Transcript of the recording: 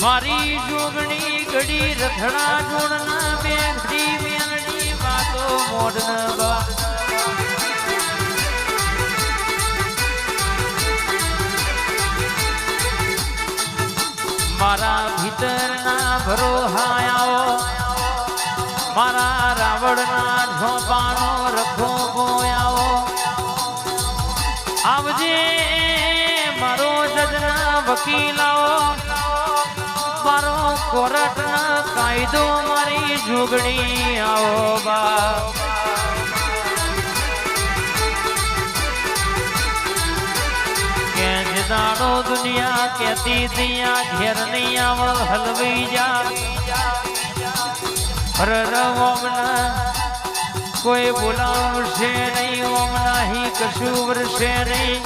મારી જોગણી ગડી રથડા જોડના બેઠી મેલડી વાતો મોડન બા મારા ભીતરના ભરોહાયાઓ મારા રાવણના ઝોપાનો રખો ગોયાઓ આવજે મારો જજના વકીલાઓ મારો કોર્ટના કાયદો મારી જોગણી આવો બા દાડો દુનિયા કેતી દિયા ઘેર નહીં આવ હલવી જા રમના કોઈ બોલાવશે નહીં ઓમ નહીં કશું વરસે નહીં